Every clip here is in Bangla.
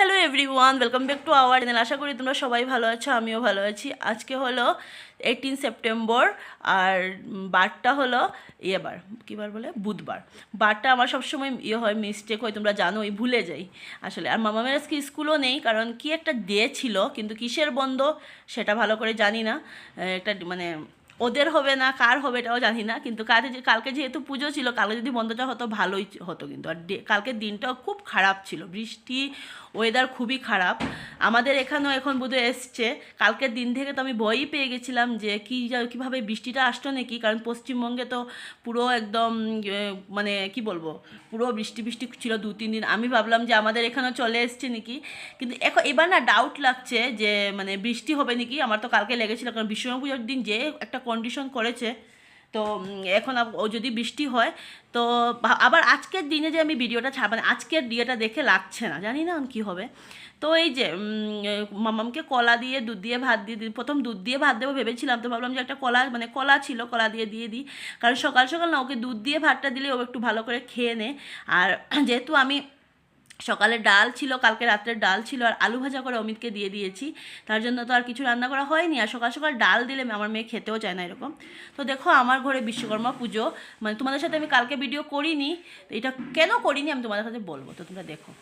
Hello everyone, welcome back to our channel. আশা করি তোমরা সবাই ভালো আছো, আমিও ভালো আছি। আজকে হলো 18 সেপ্টেম্বর আর বারটা হলো বার কী বার বলে বুধবার। বারটা আমার সবসময় হয়, মিস্টেক হয়, তোমরা জানোই, ভুলে যাই আসলে। আর মামামের আজকে স্কুলও নেই, কারণ কি একটা ডে ছিল, কিন্তু কিসের বন্ধ সেটা ভালো করে জানি না। একটা মানে ওদের হবে না কার হবে এটাও জানি না, কিন্তু কালকে যেহেতু পুজো ছিল, কালকে যদি বন্ধটা হতো ভালোই হতো। কিন্তু আর কালকের দিনটাও খুব খারাপ ছিল, বৃষ্টি, ওয়েদার খুবই খারাপ। আমাদের এখানেও এখন বোধহয় এসছে। কালকের দিন থেকে তো আমি ভয়ই পেয়ে গেছিলাম যে কীভাবে বৃষ্টিটা আসতো নাকি, কারণ পশ্চিমবঙ্গে তো পুরো একদম মানে কি বলবো, পুরো বৃষ্টি বৃষ্টি ছিল 2-3 দিন। আমি ভাবলাম যে আমাদের এখানেও চলে এসছে নাকি, কিন্তু এখন এবার না ডাউট লাগছে যে মানে বৃষ্টি হবে নাকি। আমার তো কালকে লেগেছিল, কারণ বিশ্বকর্মা পুজোর দিন যে একটা কন্ডিশন করেছে, তো এখন ও যদি বৃষ্টি হয় তো আবার আজকের দিনে যে আমি ভিডিওটা মানে আজকের দিয়েটা দেখে লাগছে না, জানি না কী হবে। তো এই যে মামামকে কলা দিয়ে দুধ দিয়ে ভাত দিয়ে প্রথম দুধ দিয়ে ভাত দেবো ভেবেছিলাম, তো ভাবলাম যে একটা কলা মানে কলা ছিল, কলা দিয়ে দিই, কারণ সকাল সকাল না ওকে দুধ দিয়ে ভাতটা দিলে ও একটু ভালো করে খেয়ে নে। আর যেহেতু আমি সকালে ডাল ছিল, কালকে রাত্রের ডাল ছিল, আর আলু ভাজা করে অমিতকে দিয়ে দিয়েছি, তার জন্য তো আর কিছু রান্না করা হয়নি। আর সকাল সকাল ডাল দিলে আমার মেয়ে খেতেও চায় না এরকম। তো দেখো আমার ঘরে বিশ্বকর্মা পুজো, মানে তোমাদের সাথে আমি কালকে ভিডিও করিনি, তো এটা কেন করিনি আমি তোমাদের সাথে বলবো, তো তোমরা দেখো।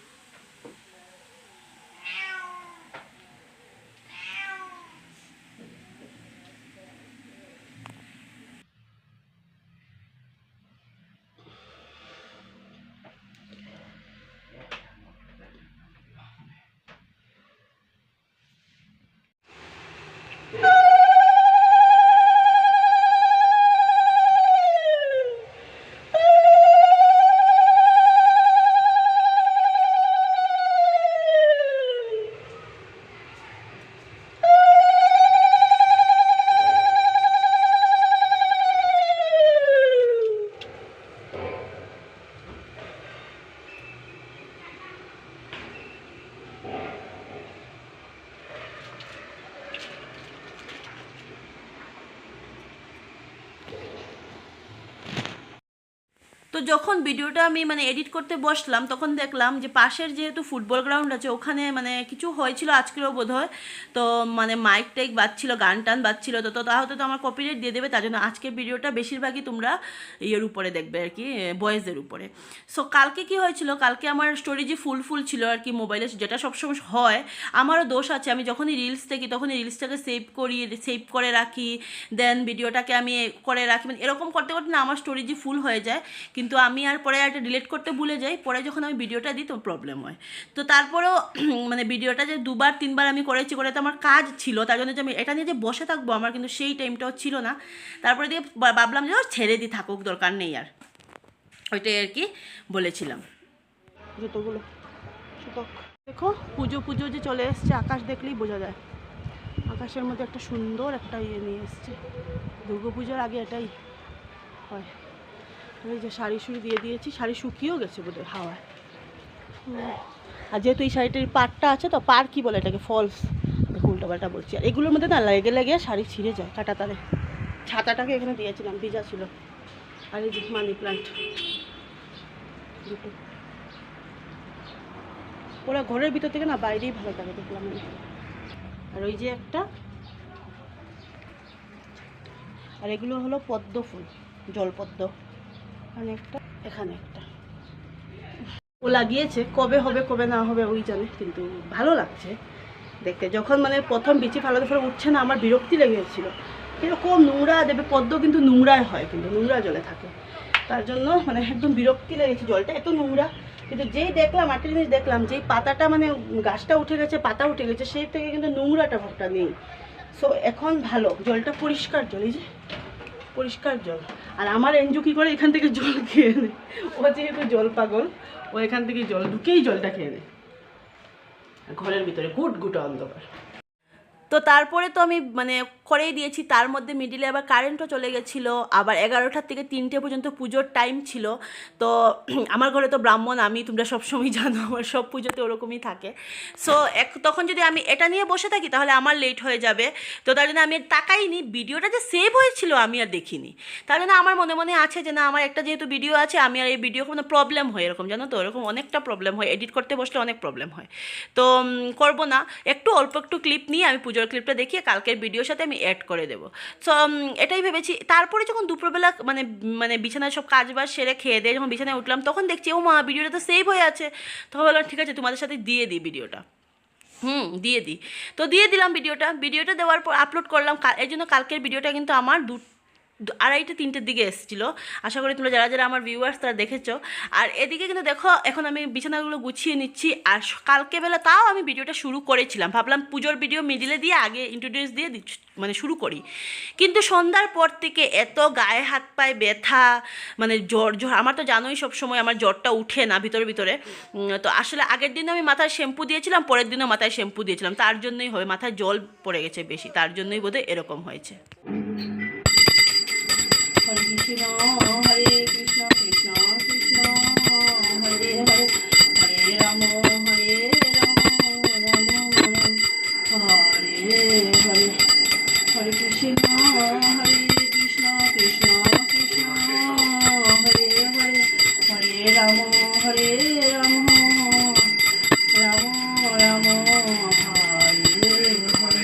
তো যখন ভিডিওটা আমি মানে এডিট করতে বসলাম, তখন দেখলাম যে পাশের যেহেতু ফুটবল গ্রাউন্ড আছে, ওখানে মানে কিছু হয়েছিল আজকেরও বোধ হয়, তো মানে মাইক টাইক বাজছিল, গান টান বাজছিল, তো তাহলে তো আমার কপিরাইট দিয়ে দেবে। তার জন্য আজকের ভিডিওটা বেশিরভাগই তোমরা ইয়ের উপরে দেখবে আর কি, বয়েজের উপরে। সো কালকে কি হয়েছিল, কালকে আমার স্টোরেজে ফুল ছিল আর কি মোবাইলে, যেটা সবসময় হয়। আমারও দোষ আছে, আমি যখনই রিলস দেখি তখনই রিলসটাকে সেভ করে রাখি, দেন ভিডিওটাকে আমি করে রাখি, মানে এরকম করতে করতে না আমার স্টোরেজে ফুল হয়ে যায়। কিন্তু আমি আর পরে একটা ডিলিট করতে ভুলে যাই, পরে যখন আমি ভিডিওটা দিই তো প্রবলেম হয়। তো তারপরেও মানে ভিডিওটা যে 2-3 বার আমি করেছি, করে তো আমার কাজ ছিল, তার জন্য যে আমি এটা নিয়ে যে বসে থাকবো আমার কিন্তু সেই টাইমটাও ছিল না। তারপরে দিয়ে ভাবলাম যে ছেড়ে দিই, থাকুক, দরকার নেই আর, ওইটাই আর কি বলেছিলাম। জুতোগুলো দেখো, পুজো যে চলে এসছে, আকাশ দেখলেই বোঝা যায়। আকাশের মধ্যে একটা সুন্দর একটা ইয়ে নিয়ে এসছে, দুর্গাপুজোর আগে এটাই হয়। এই যে শাড়ি দিয়ে দিয়েছি, শাড়ি শুকিয়েও গেছে বোধহয় হাওয়ায়। আর যেহেতু এই শাড়িটার পাড়টা আছে, তো পাড় কি বলে এটাকে, ফলস, দেখো উল্টোপাল্টা বলছি। আর এগুলোর মধ্যে না লেগে শাড়ি ছিঁড়ে যায় কাটা তারে। ছাতাটাকে এখানে দিয়েছিলাম, ভিজা ছিল। আর এই যে মানি প্লান্ট দুটো, ওরা ঘরের ভিতর থেকে না বাইরেই ভালো থাকে দেখলাম আমি। আর ওই যে একটা, আর এগুলো হলো পদ্ম ফুল, জলপদ্ম। এখানে একটা, এখানে একটা ও লাগিয়েছে, কবে হবে কবে না হবে ওই জানে, কিন্তু ভালো লাগছে দেখতে। যখন মানে প্রথম বিচি ফালাতে ফলে উঠছে না, আমার বিরক্তি লেগেছিল, এরকম নোংরা দেবে। পদ্ম কিন্তু নোংরায় হয়, কিন্তু নোংরা জলে থাকে, তার জন্য মানে একদম বিরক্তি লেগেছে, জলটা এত নোংরা। কিন্তু যেই দেখলাম একটা জিনিস দেখলাম, যেই পাতাটা মানে গাছটা উঠে গেছে, পাতা উঠে গেছে, সেই থেকে কিন্তু নোংরাটা ভাবটা নেই। সো এখন ভালো, জলটা পরিষ্কার জল, এই যে পরিষ্কার জল। আর আমার এনজু কী করে এখান থেকে জল খেয়ে নেয়, ও যেহেতু জল পাগল, ও এখান থেকে জল ঢুকেই জলটা খেয়ে নেয় ঘরের ভিতরে, গুট অন্ধকার। তো তারপরে তো আমি মানে করেই দিয়েছি, তার মধ্যে মিডিলে আবার কারেন্টও চলে গেছিলো, আবার 11টার থেকে 3টে পর্যন্ত পুজোর টাইম ছিল। তো আমার ঘরে তো ব্রাহ্মণ আমি, তোমরা সবসময় জানো আমার সব পুজোতে ওরকমই থাকে। সো তখন যদি আমি এটা নিয়ে বসে থাকি তাহলে আমার লেট হয়ে যাবে। তো তার জন্য আমি তাকাইনি, ভিডিওটা যে সেভ হয়েছিল আমি আর দেখিনি। তার জন্য আমার মনে মনে আছে যে না, আমার একটা যেহেতু ভিডিও আছে, আমি আর এই ভিডিও কোনো প্রবলেম হয় এরকম, জানো তো, এরকম অনেকটা প্রবলেম হয়, এডিট করতে বসলে অনেক প্রবলেম হয়। তো করবো না, একটু অল্প একটু ক্লিপ নিয়ে আমি পুজোর ক্লিপটা দেখিয়ে কালকের ভিডিওর সাথে আমি অ্যাড করে দেবো। সো এটাই ভেবেছি। তারপরে যখন দুপুরবেলা মানে মানে বিছানায় সব কাজ বাজ সেরে খেয়ে দিয়ে যখন বিছানায় উঠলাম, তখন দেখছি ও মা, ভিডিওটা তো সেভ হয়ে আছে। তখন বললাম ঠিক আছে, তোমাদের সাথে দিয়ে দিই ভিডিওটা। দিয়ে দিই। তো দিয়ে দিলাম ভিডিওটা দেওয়ার পর আপলোড করলাম। এর জন্য কালকের ভিডিওটা কিন্তু আমার 2:30-3টের দিকে এসেছিলো। আশা করি তোমরা যারা যারা আমার ভিউয়ার্স তারা দেখেছো। আর এদিকে কিন্তু দেখো, এখন আমি বিছানাগুলো গুছিয়ে নিচ্ছি। আর কালকে বেলা তাও আমি ভিডিওটা শুরু করেছিলাম, ভাবলাম পুজোর ভিডিও মিডিলে দিয়ে আগে ইন্ট্রোডিউস দিয়ে মানে শুরু করি। কিন্তু সন্ধ্যার পর থেকে এত গায়ে হাত পায়ে ব্যথা, মানে জ্বর, আমার তো জানোই সবসময় আমার জ্বরটা উঠে না ভিতরে ভিতরে। তো আসলে আগের দিনও আমি মাথায় শ্যাম্পু দিয়েছিলাম, পরের দিনও মাথায় শ্যাম্পু দিয়েছিলাম, তার জন্যই হয়, মাথায় জল পড়ে গেছে বেশি, তার জন্যই বোধহয় এরকম হয়েছে। হরে কৃষ্ণ হরে কৃষ্ণ কৃষ্ণ কৃষ্ণ হরে হরে, হরে রাম হরে রাম রাম রাম হরে হরে, হরে কৃষ্ণ হরে কৃষ্ণ কৃষ্ণ কৃষ্ণ হরে হরে, হরে রাম হরে রাম রাম রাম হরে হরে।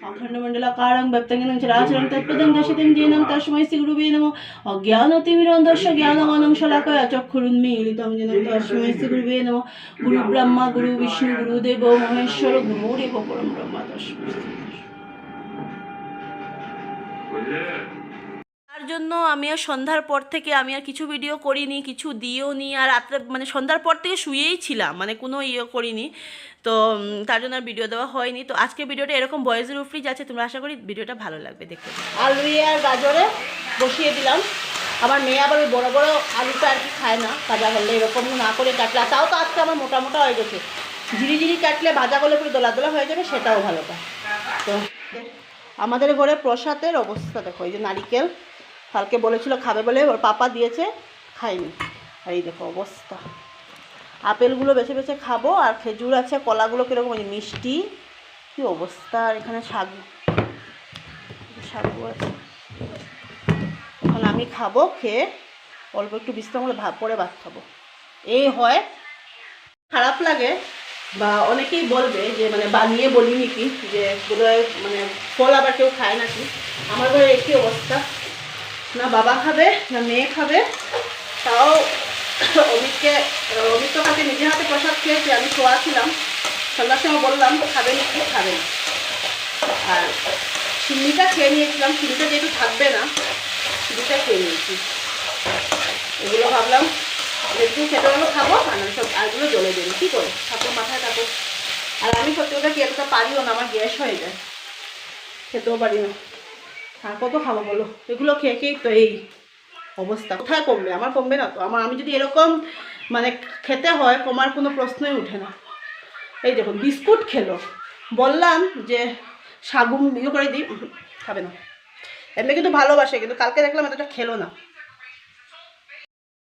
अखंडमण्डलाकारं व्यक्तं चराचरं तत्पदं दर्शितं येनं तस्मै श्रीगुरुवे नमः। अज्ञानतिमिरन्धस्य ज्ञानगणं शलाकया चक्षुरुन्मीलितं येन तस्मै श्रीगुरुवे नमः। गुरुब्रह्मा गुरुविष्णु गुरुदेवो महेश्वर गुरुरेव परं ब्रह्म तस्मै। তার জন্য আমি আর সন্ধ্যার পর থেকে আমি আর কিছু ভিডিও করিনি, কিছু দিয়েও নি। আর রাত্রে মানে সন্ধ্যার পর থেকে শুয়েই ছিলাম, মানে কোনো করিনি। তো তার জন্য আর ভিডিও দেওয়া হয়নি। তো আজকে ভিডিওটা এরকম ভয়েসের উপরেই যাচ্ছে, তোমরা আশা করি ভিডিওটা ভালো লাগবে দেখতে। আলু আর গাজরে বসিয়ে দিলাম। আমার মেয়ে আবার ওই বড় বড় আলুটা আর কি খায় না, ভাজা করলে এরকম না করে কাটলে, তাও তো আজকে আমার মোটা মোটা হয়ে গেছে। ঝিরি কাটলে ভাজা করলে পুরো দোলা দোলা হয়ে যাবে, সেটাও ভালো পায়। তো আমাদের ঘরে প্রসাদের অবস্থা দেখো, এই যে নারিকেল কালকে বলেছিল খাবে বলে, ওর পাপা দিয়েছে, খাইনি। আর এই দেখো অবস্থা, আপেলগুলো বেছে বেছে খাবো। আর খেজুর আছে, কলাগুলো কীরকম মিষ্টি, কী অবস্থা। আর এখানে শাক আছে, এখন আমি খাবো, খেয়ে অল্প একটু বিশ্রাম করে পরে ভাত খাবো। এই হয়, খারাপ লাগে বা অনেকেই বলবে যে মানে বানিয়ে বলি নাকি যে বোধহয় মানে ফল আবার কেউ খায় নাকি। আমার ঘরে একই অবস্থা, না বাবা খাবে না মেয়ে খাবে। তাও অমিত তো কাছে নিজের হাতে প্রসাদ খেয়েছে, আমি শোয়া ছিলাম, সন্ধ্যার সময় বললাম খাবে নাকি, খাবে না। আর চিনিটা খেয়ে নিয়েছিলাম, চিনিটা যেহেতু থাকবে না চিনিটা খেয়ে নিয়েছি। এগুলো ভাবলাম একটু খেতে হলো খাবো, আর সব আরগুলো জ্বলে দেবে, কী করে ঠাকুর মাথায় থাকো। আর আমি সত্যি কথা কি এতটা পারিও না, আমার গ্যাস হয়ে যায়, খেতেও পারি না। আর কত খাবো বলো, এগুলো খেয়ে খেয়েই তো এই অবস্থা। কোথায় কমবে, আমার কমবে না তো। আমি যদি এরকম মানে খেতে হয়, কমার কোনো প্রশ্নই উঠে না। এই দেখুন বিস্কুট খেলো, বললাম যে সাগু করে দিই, খাবে না। এমনি কিন্তু ভালোবাসে, কিন্তু কালকে দেখলাম এতটা খেলো না।